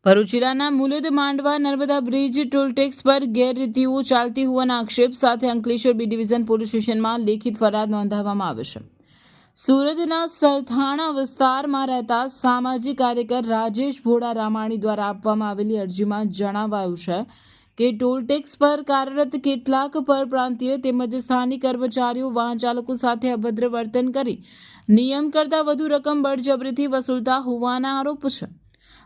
ભરૂચ જિલ્લાના મુલદ માંડવા Narmada bridge toll tax પર ગેરરીતિઓ ચાલતી હોવાના આક્ષેપ સાથે અંકલેશ્વર બી ડિવિઝન પોલીસ સ્ટેશનમાં લેખિત ફરિયાદ નોંધાવવામાં આવી છે। સુરતના સરથાણા વિસ્તારમાં રહેતા સામાજિક કાર્યકર રાજેશ ભોળા રામાણી દ્વારા આપવામાં આવેલી અરજીમાં જણાવાયું છે કે ટોલટેક્સ પર કાર્યરત કેટલાક પરપ્રાંતીય તેમજ સ્થાનિક કર્મચારીઓ વાહન ચાલકો સાથે અભદ્ર વર્તન કરી નિયમ કરતાં વધુ રકમ બળજબરીથી વસૂલતા હોવાના આરોપ છે।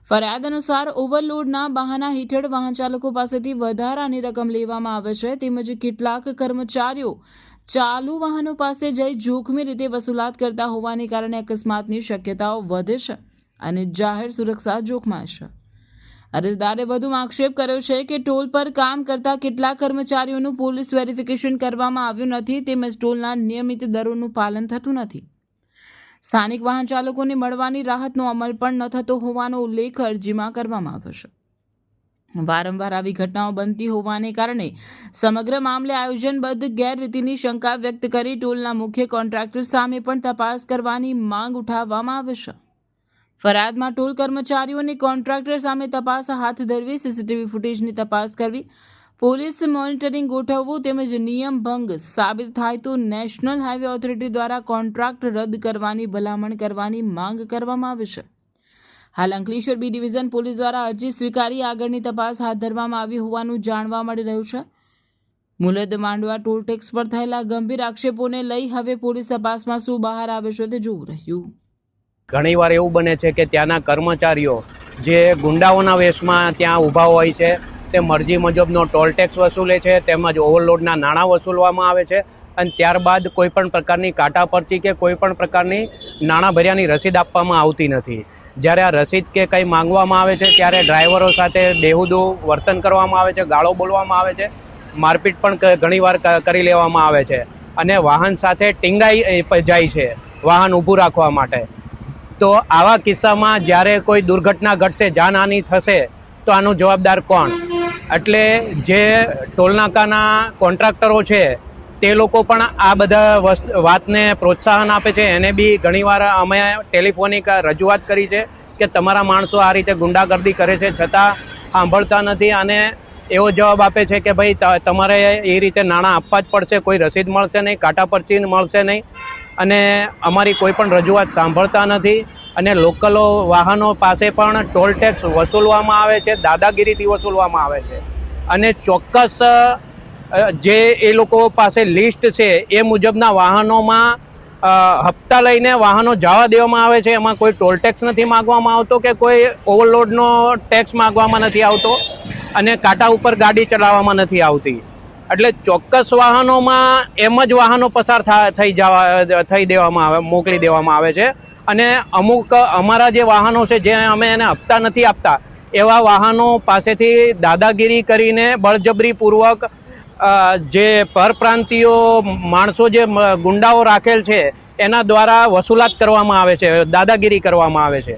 ફરિયાદ અનુસાર ઓવરલોડના બહાના હેઠળ વાહન ચાલકો પાસેથી વધારાની રકમ લેવામાં આવે છે તેમજ કેટલાક કર્મચારીઓ ચાલુ વાહનો પાસે જઈ જોખમી રીતે વસૂલાત કરતા હોવાને કારણે અકસ્માતની શક્યતાઓ વધે છે અને જાહેર સુરક્ષા જોખમાય છે। અરજદારે વધુમાં આક્ષેપ કર્યો છે કે ટોલ પર કામ કરતા કેટલાક કર્મચારીઓનું પોલીસ વેરિફિકેશન કરવામાં આવ્યું નથી તેમજ ટોલના નિયમિત દરોનું પાલન થતું નથી। સ્થાનિક વાહન ચાલકોને મળવાની રાહતનો અમલ પણ ન થતો હોવાનો ઉલ્લેખ અરજીમાં કરવામાં આવ્યો છે। વારંવાર આવી ઘટનાઓ બનતી હોવાને કારણે સમગ્ર મામલે આયોજનબદ્ધ ગેરરીતિની શંકા વ્યક્ત કરી ટોલના મુખ્ય કોન્ટ્રાક્ટર સામે પણ તપાસ કરવાની માંગ ઉઠાવવામાં આવી છે। ફરિયાદમાં ટોલ કર્મચારીઓ અને કોન્ટ્રાક્ટર સામે તપાસ હાથ ધરવી, સીસીટીવી ફૂટેજની તપાસ કરવી, પોલીસ મોનિટરિંગ ગોઠવવું તેમજ નિયમ ભંગ સાબિત થાય તો નેશનલ હાઈવે ઓથોરિટી દ્વારા કોન્ટ્રાક્ટ રદ કરવાની ભલામણ કરવાની માંગ કરવામાં આવી છે। હાલ અંકલેશ્વર બી ડિવિઝન પોલીસ દ્વારા અરજી સ્વીકારી આગળની તપાસ હાથ ધરવામાં આવી હોવાનું જાણવા મળી રહ્યું છે। મુલદ માંડવા ટોલ ટેક્સ પર થયેલા ગંભીર આક્ષેપોને લઈ હવે પોલીસ તપાસમાં શું બહાર આવે છે તે જોવું રહ્યું। ઘણીવાર એવું બને છે કે ત્યાંના કર્મચારીઓ જે ગુંડાઓના વેશમાં ત્યાં ઊભા હોય છે તે મરજી મુજબનો ટોલ ટેક્સ વસૂલે છે તેમજ ઓવરલોડના નાણાં વસૂલવામાં આવે છે અને ત્યારબાદ કોઈપણ પ્રકારની કાંટા પરચી કે કોઈપણ પ્રકારની નાણાં ભર્યાની રસીદ આપવામાં આવતી નથી। જ્યારે આ રસીદ કે કંઈ માંગવામાં આવે છે ત્યારે ડ્રાઈવરો સાથે બેહુદું વર્તન કરવામાં આવે છે, ગાળો બોલવામાં આવે છે, મારપીટ પણ ઘણીવાર કરી લેવામાં આવે છે અને વાહન સાથે ટીંગાઈ જાય છે વાહન ઊભું રાખવા માટે। તો આવા કિસ્સામાં જ્યારે કોઈ દુર્ઘટના ઘટશે, જાનહાનિ થશે તો આનો જવાબદાર કોણ? એટલે જે ટોલનાકાના કોન્ટ્રાક્ટરો છે તે લોકો પણ આ બધા વાતને પ્રોત્સાહન આપે છે। એને બી ઘણીવાર અમે ટેલિફોનિક રજૂઆત કરી છે કે તમારા માણસો આ રીતે ગુંડાગર્દી કરે છે છતાં સાંભળતા નથી અને એવો જવાબ આપે છે કે ભાઈ તમારે એ રીતે નાણાં આપવા જ પડશે, કોઈ રસીદ મળશે નહીં, કાંટા પરચી મળશે નહીં અને અમારી કોઈ પણ રજૂઆત સાંભળતા નથી અને લોકલો વાહનો પાસે પણ ટોલ ટેક્સ વસૂલવામાં આવે છે, દાદાગીરીથી વસૂલવામાં આવે છે અને ચોક્કસ જે એ લોકો પાસે લિસ્ટ છે એ મુજબના વાહનોમાં હપ્તા લઈને વાહનો જવા દેવામાં આવે છે। એમાં કોઈ ટોલ ટેક્સ નથી માગવામાં આવતો કે કોઈ ઓવરલોડનો ટેક્સ માગવામાં નથી આવતો અને કાંટા ઉપર ગાડી ચલાવવામાં નથી આવતી। એટલે ચોક્કસ વાહનોમાં એમ જ વાહનો પસાર થઈ દેવામાં આવે, મોકલી દેવામાં આવે છે અને અમુક અમારા જે વાહનો છે જે અમે એને હપ્તા નથી આપતા એવા વાહનો પાસેથી દાદાગીરી કરીને બળજબરીપૂર્વક જે પરપ્રાંતીયો માણસો જે ગુંડાઓ રાખેલ છે એના દ્વારા વસૂલાત કરવામાં આવે છે, દાદાગીરી કરવામાં આવે છે।